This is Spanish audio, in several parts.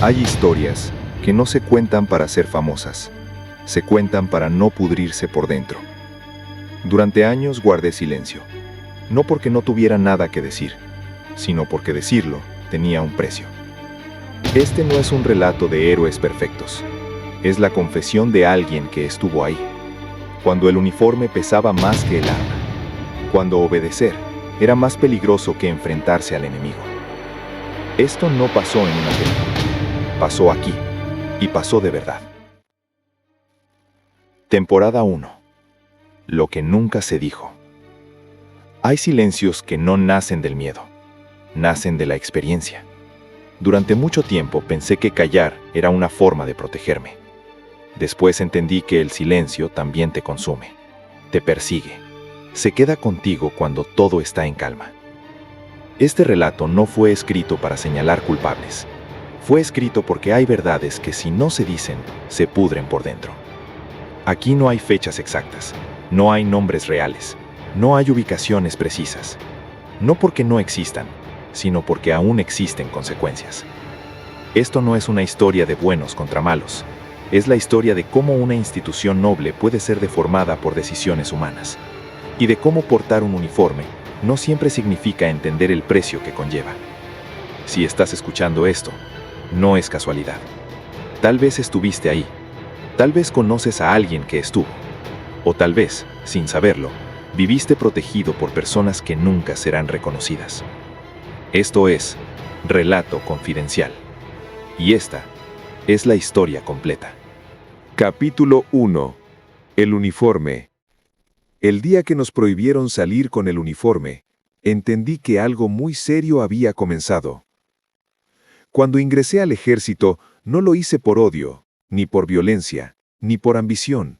Hay historias que no se cuentan para ser famosas, se cuentan para no pudrirse por dentro. Durante años guardé silencio, no porque no tuviera nada que decir, sino porque decirlo tenía un precio. Este no es un relato de héroes perfectos, es la confesión de alguien que estuvo ahí, cuando el uniforme pesaba más que el arma, cuando obedecer era más peligroso que enfrentarse al enemigo. Esto no pasó en una película, pasó aquí, y pasó de verdad. Temporada 1. Lo que nunca se dijo. Hay silencios que no nacen del miedo, nacen de la experiencia. Durante mucho tiempo pensé que callar era una forma de protegerme. Después entendí que el silencio también te consume, te persigue, se queda contigo cuando todo está en calma. Este relato no fue escrito para señalar culpables. Fue escrito porque hay verdades que si no se dicen, se pudren por dentro. Aquí no hay fechas exactas, no hay nombres reales, no hay ubicaciones precisas. No porque no existan, sino porque aún existen consecuencias. Esto no es una historia de buenos contra malos. Es la historia de cómo una institución noble puede ser deformada por decisiones humanas. Y de cómo portar un uniforme no siempre significa entender el precio que conlleva. Si estás escuchando esto, no es casualidad. Tal vez estuviste ahí. Tal vez conoces a alguien que estuvo. O tal vez, sin saberlo, viviste protegido por personas que nunca serán reconocidas. Esto es Relato Confidencial. Y esta es la historia completa. Capítulo 1. El uniforme. El día que nos prohibieron salir con el uniforme, entendí que algo muy serio había comenzado. Cuando ingresé al ejército, no lo hice por odio, ni por violencia, ni por ambición.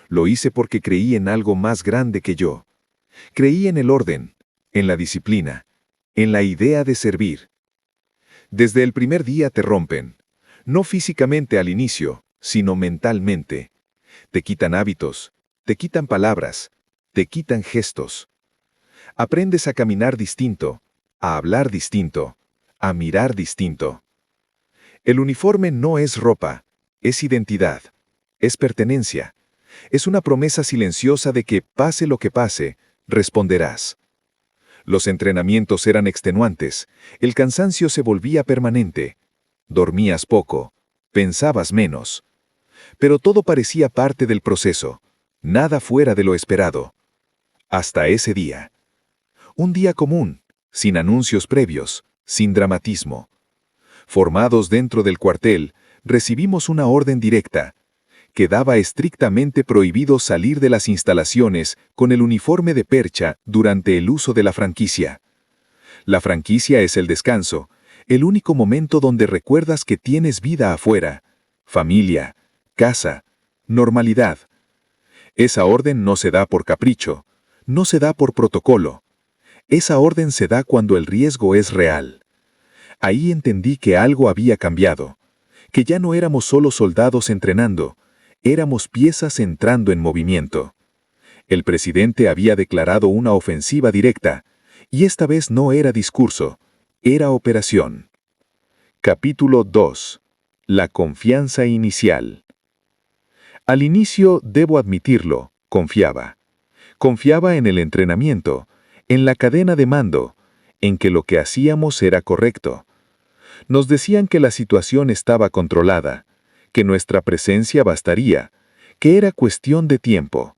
Lo hice porque creí en algo más grande que yo. Creí en el orden, en la disciplina, en la idea de servir. Desde el primer día te rompen, no físicamente al inicio, sino mentalmente. Te quitan hábitos, te quitan palabras, te quitan gestos. Aprendes a caminar distinto, a hablar distinto, a mirar distinto. El uniforme no es ropa, es identidad, es pertenencia. Es una promesa silenciosa de que, pase lo que pase, responderás. Los entrenamientos eran extenuantes, el cansancio se volvía permanente. Dormías poco, pensabas menos. Pero todo parecía parte del proceso, nada fuera de lo esperado. Hasta ese día. Un día común, sin anuncios previos, sin dramatismo. Formados dentro del cuartel, recibimos una orden directa. Quedaba estrictamente prohibido salir de las instalaciones con el uniforme de percha durante el uso de la franquicia. La franquicia es el descanso, el único momento donde recuerdas que tienes vida afuera, familia, casa, normalidad. Esa orden no se da por capricho, no se da por protocolo. Esa orden se da cuando el riesgo es real. Ahí entendí que algo había cambiado, que ya no éramos solo soldados entrenando, éramos piezas entrando en movimiento. El presidente había declarado una ofensiva directa, y esta vez no era discurso, era operación. Capítulo 2. La confianza inicial. Al inicio, debo admitirlo, confiaba. Confiaba en el entrenamiento, en la cadena de mando, en que lo que hacíamos era correcto. Nos decían que la situación estaba controlada, que nuestra presencia bastaría, que era cuestión de tiempo.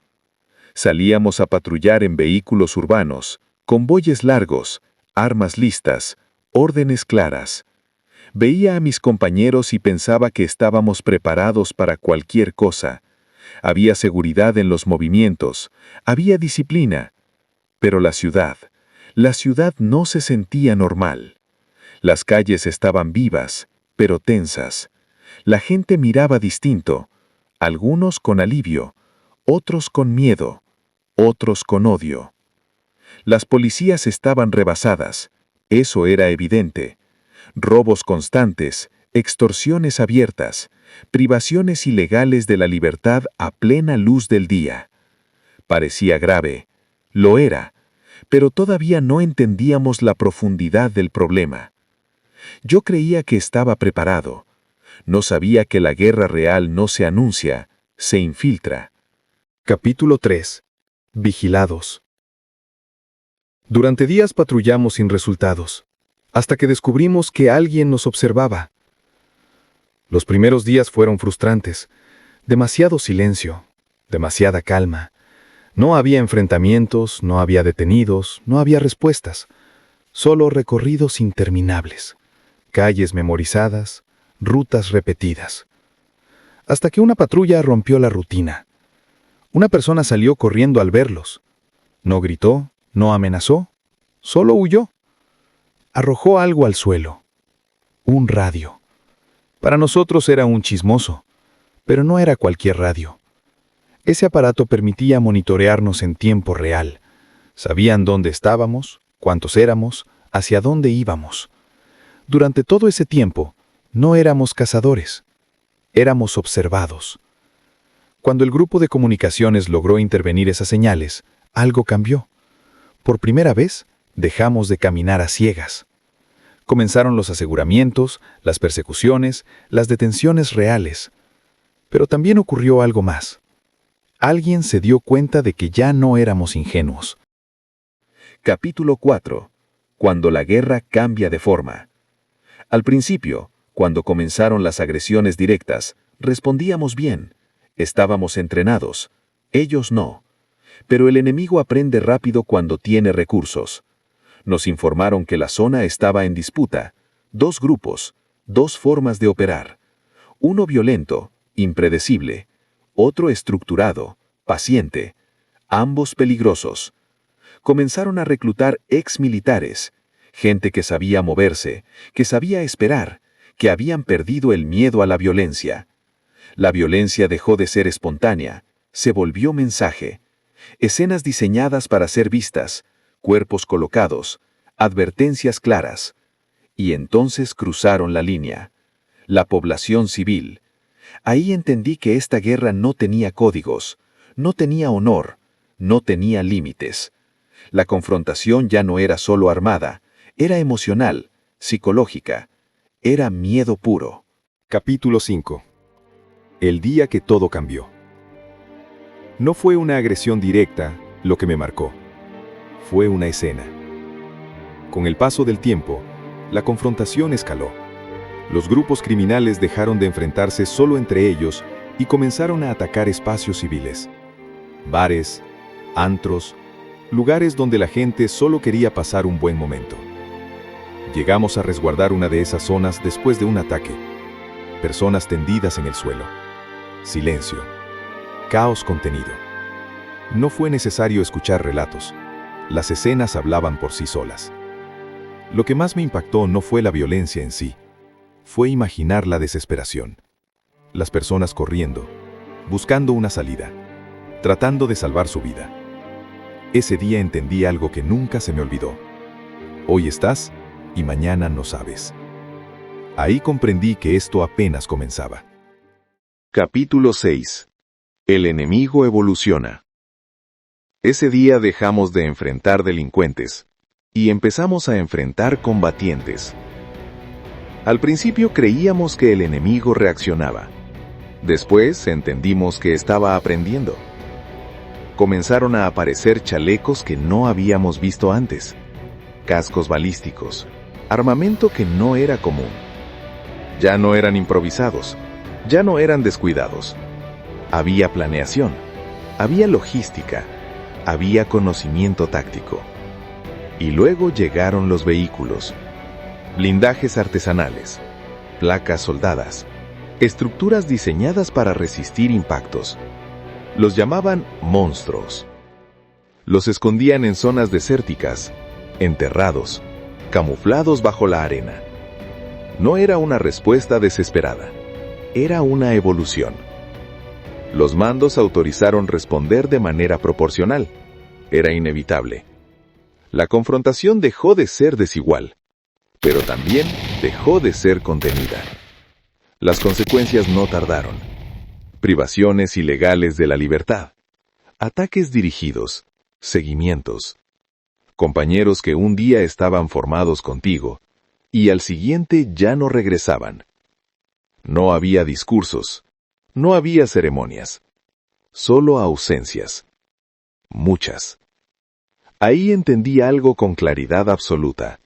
Salíamos a patrullar en vehículos urbanos, convoyes largos, armas listas, órdenes claras. Veía a mis compañeros y pensaba que estábamos preparados para cualquier cosa. Había seguridad en los movimientos, había disciplina. Pero la ciudad no se sentía normal. Las calles estaban vivas, pero tensas. La gente miraba distinto, algunos con alivio, otros con miedo, otros con odio. Las policías estaban rebasadas, eso era evidente. Robos constantes, extorsiones abiertas, privaciones ilegales de la libertad a plena luz del día. Parecía grave, lo era, pero todavía no entendíamos la profundidad del problema. Yo creía que estaba preparado, No sabía que la guerra real no se anuncia, se infiltra. Capítulo 3. Vigilados. Durante días patrullamos sin resultados, hasta que descubrimos que alguien nos observaba. Los primeros días fueron frustrantes. Demasiado silencio, demasiada calma. No había enfrentamientos, no había detenidos, no había respuestas. Solo recorridos interminables, calles memorizadas, rutas repetidas. Hasta que una patrulla rompió la rutina. Una persona salió corriendo al verlos. No gritó, no amenazó, solo huyó. Arrojó algo al suelo. Un radio. Para nosotros era un chismoso, pero no era cualquier radio. Ese aparato permitía monitorearnos en tiempo real. Sabían dónde estábamos, cuántos éramos, hacia dónde íbamos. Durante todo ese tiempo, no éramos cazadores, éramos observados. Cuando el grupo de comunicaciones logró intervenir esas señales, algo cambió. Por primera vez, dejamos de caminar a ciegas. Comenzaron los aseguramientos, las persecuciones, las detenciones reales. Pero también ocurrió algo más. Alguien se dio cuenta de que ya no éramos ingenuos. Capítulo 4. Cuando la guerra cambia de forma. Al principio, cuando comenzaron las agresiones directas, respondíamos bien. Estábamos entrenados. Ellos no. Pero el enemigo aprende rápido cuando tiene recursos. Nos informaron que la zona estaba en disputa. 2 grupos, 2 formas de operar. Uno violento, impredecible. Otro estructurado, paciente. Ambos peligrosos. Comenzaron a reclutar exmilitares, gente que sabía moverse, que sabía esperar, que habían perdido el miedo a la violencia. La violencia dejó de ser espontánea, se volvió mensaje. Escenas diseñadas para ser vistas, cuerpos colocados, advertencias claras. Y entonces cruzaron la línea. La población civil. Ahí entendí que esta guerra no tenía códigos, no tenía honor, no tenía límites. La confrontación ya no era solo armada, era emocional, psicológica, era miedo puro. Capítulo 5. El día que todo cambió. No fue una agresión directa lo que me marcó. Fue una escena. Con el paso del tiempo, la confrontación escaló. Los grupos criminales dejaron de enfrentarse solo entre ellos y comenzaron a atacar espacios civiles. Bares, antros, lugares donde la gente solo quería pasar un buen momento. Llegamos a resguardar una de esas zonas después de un ataque. Personas tendidas en el suelo. Silencio. Caos contenido. No fue necesario escuchar relatos. Las escenas hablaban por sí solas. Lo que más me impactó no fue la violencia en sí. Fue imaginar la desesperación. Las personas corriendo, buscando una salida, tratando de salvar su vida. Ese día entendí algo que nunca se me olvidó. Hoy estás y mañana no sabes. Ahí comprendí que esto apenas comenzaba. Capítulo 6. El enemigo evoluciona. Ese día dejamos de enfrentar delincuentes y empezamos a enfrentar combatientes. Al principio creíamos que el enemigo reaccionaba. Después entendimos que estaba aprendiendo. Comenzaron a aparecer chalecos que no habíamos visto antes, cascos balísticos, armamento que no era común. Ya no eran improvisados, ya no eran descuidados. Había planeación, había logística, había conocimiento táctico. Y luego llegaron los vehículos, blindajes artesanales, placas soldadas, estructuras diseñadas para resistir impactos. Los llamaban monstruos. Los escondían en zonas desérticas, enterrados, camuflados bajo la arena. No era una respuesta desesperada, era una evolución. Los mandos autorizaron responder de manera proporcional. Era inevitable. La confrontación dejó de ser desigual, pero también dejó de ser contenida. Las consecuencias no tardaron. Privaciones ilegales de la libertad, ataques dirigidos, seguimientos. Compañeros que un día estaban formados contigo y al siguiente ya no regresaban. No había discursos. No había ceremonias. Solo ausencias. Muchas. Ahí entendí algo con claridad absoluta.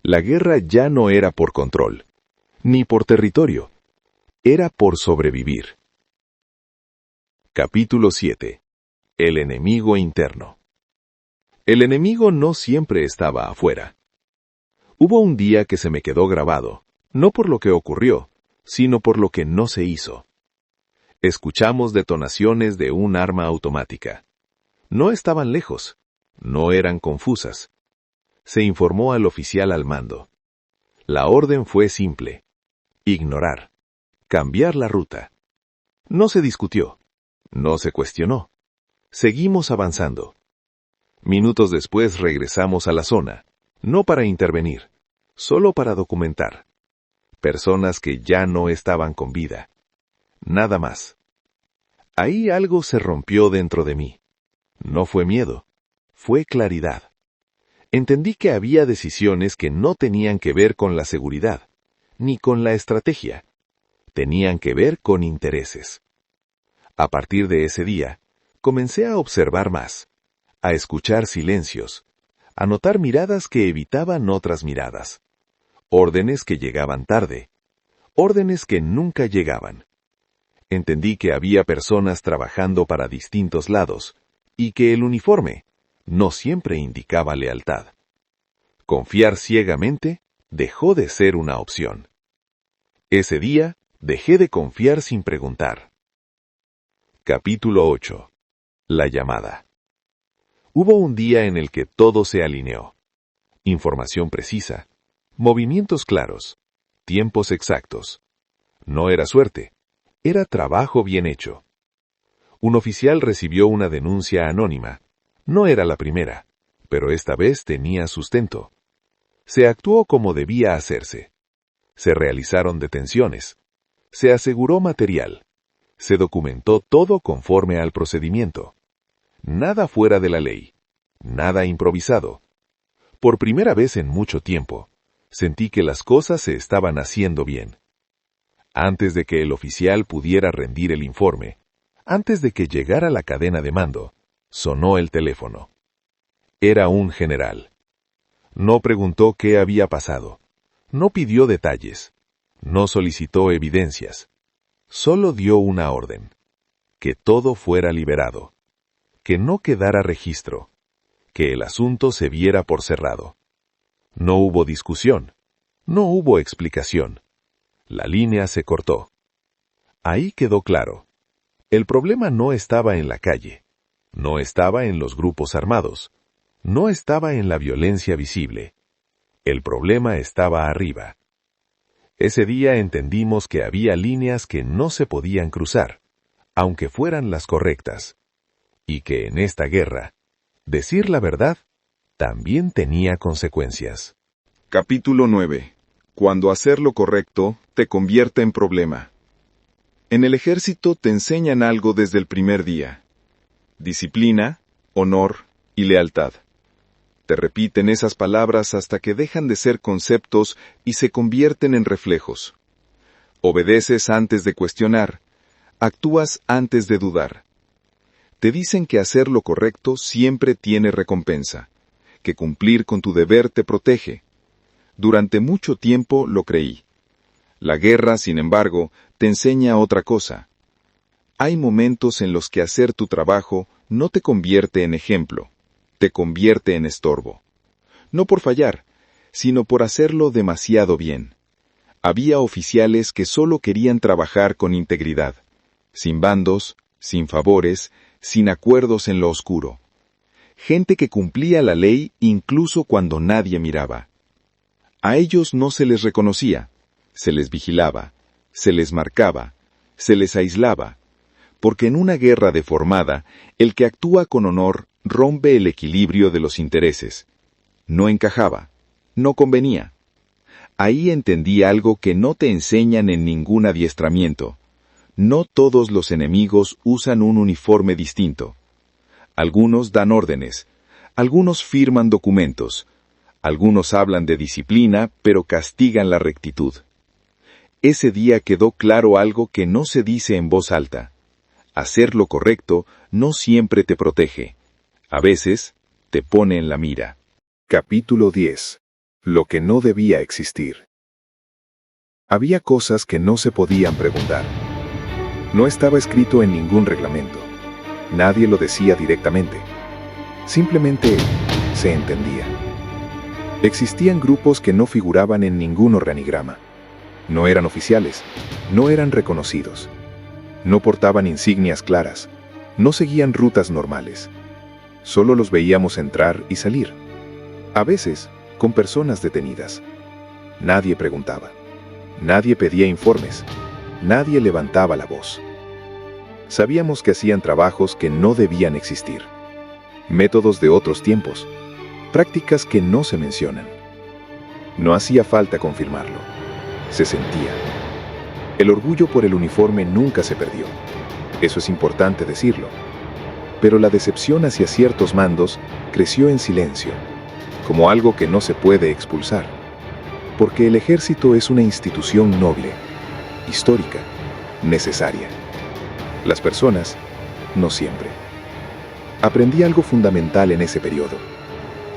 La guerra ya no era por control, ni por territorio. Era por sobrevivir. Capítulo 7. El enemigo interno. El enemigo no siempre estaba afuera. Hubo un día que se me quedó grabado, no por lo que ocurrió, sino por lo que no se hizo. Escuchamos detonaciones de un arma automática. No estaban lejos, no eran confusas. Se informó al oficial al mando. La orden fue simple: ignorar, cambiar la ruta. No se discutió, no se cuestionó. Seguimos avanzando. Minutos después regresamos a la zona, no para intervenir, solo para documentar. Personas que ya no estaban con vida. Nada más. Ahí algo se rompió dentro de mí. No fue miedo, fue claridad. Entendí que había decisiones que no tenían que ver con la seguridad, ni con la estrategia. Tenían que ver con intereses. A partir de ese día, comencé a observar más, a escuchar silencios, a notar miradas que evitaban otras miradas, órdenes que llegaban tarde, órdenes que nunca llegaban. Entendí que había personas trabajando para distintos lados, y que el uniforme no siempre indicaba lealtad. Confiar ciegamente dejó de ser una opción. Ese día dejé de confiar sin preguntar. Capítulo 8. La llamada. Hubo un día en el que todo se alineó. Información precisa, movimientos claros, tiempos exactos. No era suerte, era trabajo bien hecho. Un oficial recibió una denuncia anónima. No era la primera, pero esta vez tenía sustento. Se actuó como debía hacerse. Se realizaron detenciones. Se aseguró material. Se documentó todo conforme al procedimiento. Nada fuera de la ley. Nada improvisado. Por primera vez en mucho tiempo, sentí que las cosas se estaban haciendo bien. Antes de que el oficial pudiera rendir el informe, antes de que llegara la cadena de mando, sonó el teléfono. Era un general. No preguntó qué había pasado. No pidió detalles. No solicitó evidencias. Solo dio una orden: que todo fuera liberado. Que no quedara registro. Que el asunto se viera por cerrado. No hubo discusión. No hubo explicación. La línea se cortó. Ahí quedó claro. El problema no estaba en la calle. No estaba en los grupos armados. No estaba en la violencia visible. El problema estaba arriba. Ese día entendimos que había líneas que no se podían cruzar, aunque fueran las correctas. Y que en esta guerra, decir la verdad también tenía consecuencias. Capítulo 9. Cuando hacer lo correcto te convierte en problema. En el ejército te enseñan algo desde el primer día: disciplina, honor y lealtad. Te repiten esas palabras hasta que dejan de ser conceptos y se convierten en reflejos. Obedeces antes de cuestionar, actúas antes de dudar. Te dicen que hacer lo correcto siempre tiene recompensa, que cumplir con tu deber te protege. Durante mucho tiempo lo creí. La guerra, sin embargo, te enseña otra cosa. Hay momentos en los que hacer tu trabajo no te convierte en ejemplo, te convierte en estorbo. No por fallar, sino por hacerlo demasiado bien. Había oficiales que solo querían trabajar con integridad, sin bandos, sin favores, sin acuerdos en lo oscuro. Gente que cumplía la ley incluso cuando nadie miraba. A ellos no se les reconocía, se les vigilaba, se les marcaba, se les aislaba, porque en una guerra deformada, el que actúa con honor rompe el equilibrio de los intereses. No encajaba, no convenía. Ahí entendí algo que no te enseñan en ningún adiestramiento. No todos los enemigos usan un uniforme distinto. Algunos dan órdenes, algunos firman documentos, algunos hablan de disciplina, pero castigan la rectitud. Ese día quedó claro algo que no se dice en voz alta. Hacer lo correcto no siempre te protege. A veces, te pone en la mira. Capítulo 10. Lo que no debía existir. Había cosas que no se podían preguntar. No estaba escrito en ningún reglamento. Nadie lo decía directamente. Simplemente se entendía. Existían grupos que no figuraban en ningún organigrama. No eran oficiales, no eran reconocidos. No portaban insignias claras, no seguían rutas normales. Solo los veíamos entrar y salir. A veces, con personas detenidas. Nadie preguntaba. Nadie pedía informes. Nadie levantaba la voz. Sabíamos que hacían trabajos que no debían existir. Métodos de otros tiempos. Prácticas que no se mencionan. No hacía falta confirmarlo. Se sentía. El orgullo por el uniforme nunca se perdió. Eso es importante decirlo. Pero la decepción hacia ciertos mandos creció en silencio, como algo que no se puede expulsar. Porque el ejército es una institución noble, histórica, necesaria. Las personas, no siempre. Aprendí algo fundamental en ese periodo.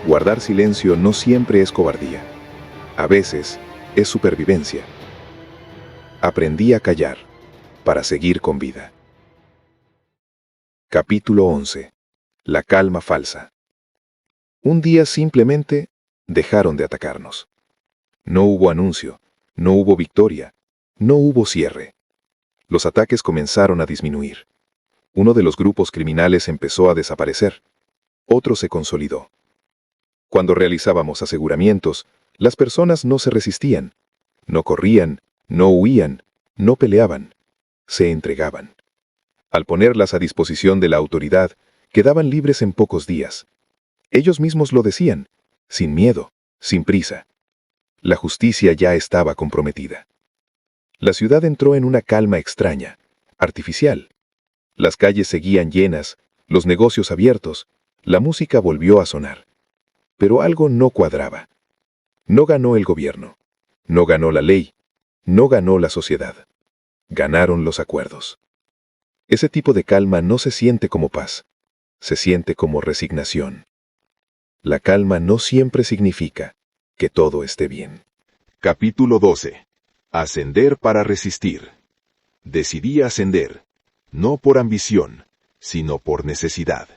Guardar silencio no siempre es cobardía. A veces, es supervivencia. Aprendí a callar, para seguir con vida. Capítulo 11. La calma falsa. Un día simplemente dejaron de atacarnos. No hubo anuncio, no hubo victoria, no hubo cierre. Los ataques comenzaron a disminuir. Uno de los grupos criminales empezó a desaparecer. Otro se consolidó. Cuando realizábamos aseguramientos, las personas no se resistían. No corrían, no huían, no peleaban. Se entregaban. Al ponerlas a disposición de la autoridad, quedaban libres en pocos días. Ellos mismos lo decían, sin miedo, sin prisa. La justicia ya estaba comprometida. La ciudad entró en una calma extraña, artificial. Las calles seguían llenas, los negocios abiertos, la música volvió a sonar. Pero algo no cuadraba. No ganó el gobierno, no ganó la ley, no ganó la sociedad. Ganaron los acuerdos. Ese tipo de calma no se siente como paz, se siente como resignación. La calma no siempre significa que todo esté bien. Capítulo 12. Ascender para resistir. Decidí ascender, no por ambición, sino por necesidad.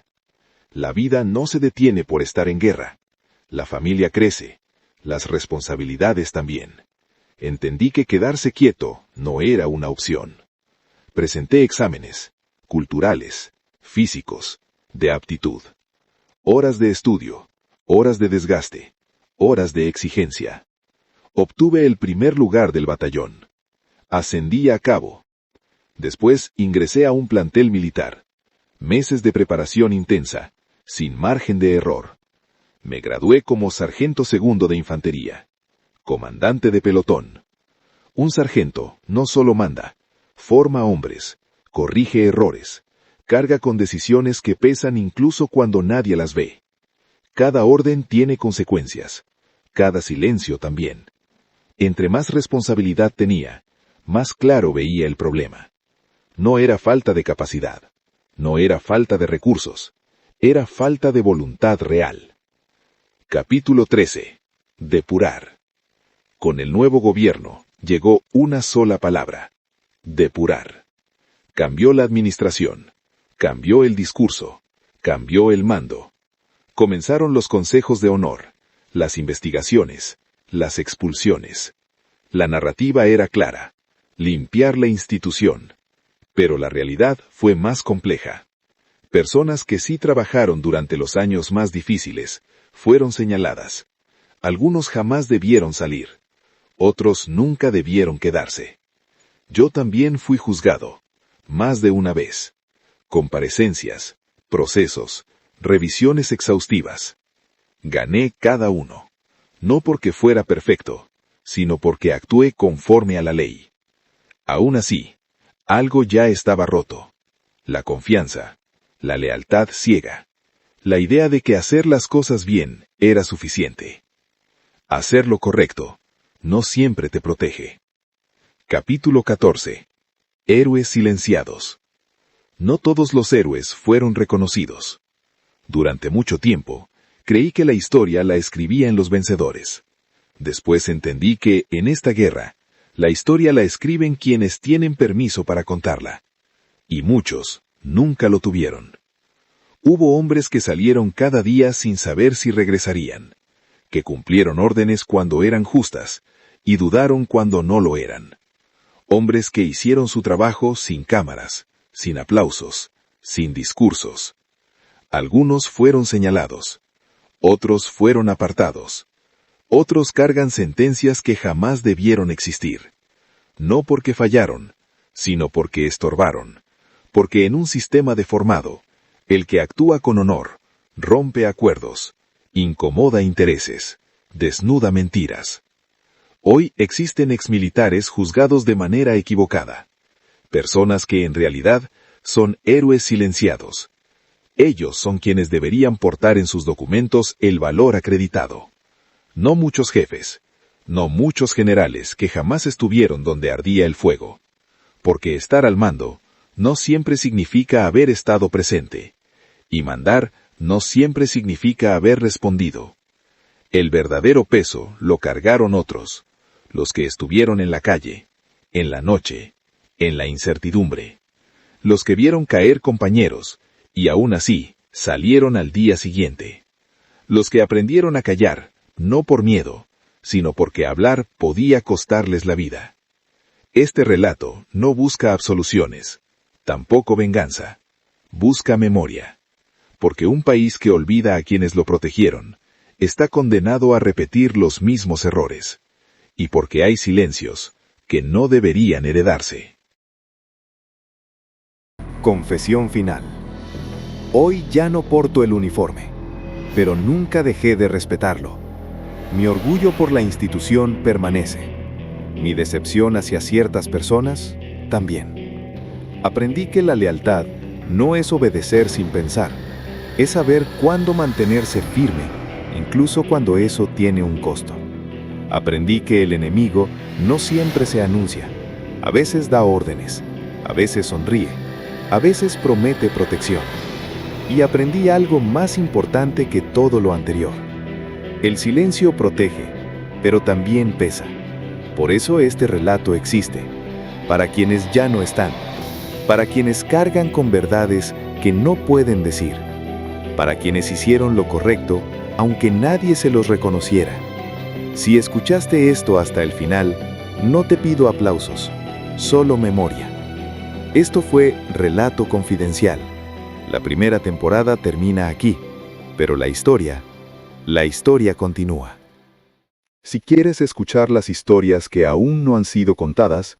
La vida no se detiene por estar en guerra. La familia crece, las responsabilidades también. Entendí que quedarse quieto no era una opción. Presenté exámenes, culturales, físicos, de aptitud. Horas de estudio, horas de desgaste, horas de exigencia. Obtuve el primer lugar del batallón. Ascendí a cabo. Después ingresé a un plantel militar. Meses de preparación intensa, sin margen de error. Me gradué como sargento segundo de infantería, comandante de pelotón. Un sargento no solo manda, forma hombres, corrige errores, carga con decisiones que pesan incluso cuando nadie las ve. Cada orden tiene consecuencias, cada silencio también. Entre más responsabilidad tenía, más claro veía el problema. No era falta de capacidad, no era falta de recursos, era falta de voluntad real. Capítulo 13. Depurar. Con el nuevo gobierno llegó una sola palabra: depurar. Cambió la administración, cambió el discurso, cambió el mando. Comenzaron los consejos de honor, las investigaciones, las expulsiones. La narrativa era clara: limpiar la institución. Pero la realidad fue más compleja. Personas que sí trabajaron durante los años más difíciles fueron señaladas. Algunos jamás debieron salir. Otros nunca debieron quedarse. Yo también fui juzgado, más de una vez. Comparecencias, procesos, revisiones exhaustivas. Gané cada uno. No porque fuera perfecto, sino porque actué conforme a la ley. Aún así, algo ya estaba roto. La confianza, la lealtad ciega. La idea de que hacer las cosas bien era suficiente. Hacer lo correcto no siempre te protege. Capítulo 14. Héroes silenciados. No todos los héroes fueron reconocidos. Durante mucho tiempo, creí que la historia la escribían los vencedores. Después entendí que, en esta guerra, la historia la escriben quienes tienen permiso para contarla. Y muchos nunca lo tuvieron. Hubo hombres que salieron cada día sin saber si regresarían, que cumplieron órdenes cuando eran justas, y dudaron cuando no lo eran. Hombres que hicieron su trabajo sin cámaras, sin aplausos, sin discursos. Algunos fueron señalados, otros fueron apartados, otros cargan sentencias que jamás debieron existir. No porque fallaron, sino porque estorbaron, porque en un sistema deformado, el que actúa con honor, rompe acuerdos, incomoda intereses, desnuda mentiras. Hoy existen exmilitares juzgados de manera equivocada. Personas que en realidad son héroes silenciados. Ellos son quienes deberían portar en sus documentos el valor acreditado. No muchos jefes, no muchos generales que jamás estuvieron donde ardía el fuego. Porque estar al mando no siempre significa haber estado presente. Y mandar no siempre significa haber respondido. El verdadero peso lo cargaron otros, los que estuvieron en la calle, en la noche, en la incertidumbre. Los que vieron caer compañeros, y aún así, salieron al día siguiente. Los que aprendieron a callar, no por miedo, sino porque hablar podía costarles la vida. Este relato no busca absoluciones, tampoco venganza. Busca memoria. Porque un país que olvida a quienes lo protegieron, está condenado a repetir los mismos errores. Y porque hay silencios que no deberían heredarse. Confesión final. Hoy ya no porto el uniforme, pero nunca dejé de respetarlo. Mi orgullo por la institución permanece. Mi decepción hacia ciertas personas también. Aprendí que la lealtad no es obedecer sin pensar, es saber cuándo mantenerse firme, incluso cuando eso tiene un costo. Aprendí que el enemigo no siempre se anuncia, a veces da órdenes, a veces sonríe, a veces promete protección. Y aprendí algo más importante que todo lo anterior. El silencio protege, pero también pesa. Por eso este relato existe, para quienes ya no están, para quienes cargan con verdades que no pueden decir, para quienes hicieron lo correcto, aunque nadie se los reconociera. Si escuchaste esto hasta el final, no te pido aplausos, solo memoria. Esto fue Relato Confidencial. La primera temporada termina aquí, pero la historia continúa. Si quieres escuchar las historias que aún no han sido contadas,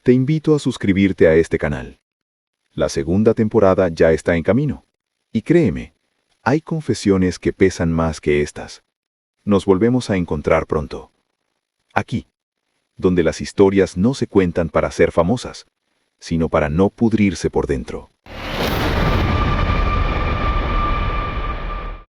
te invito a suscribirte a este canal. La segunda temporada ya está en camino. Y créeme, hay confesiones que pesan más que estas. Nos volvemos a encontrar pronto. Aquí, donde las historias no se cuentan para ser famosas, sino para no pudrirse por dentro.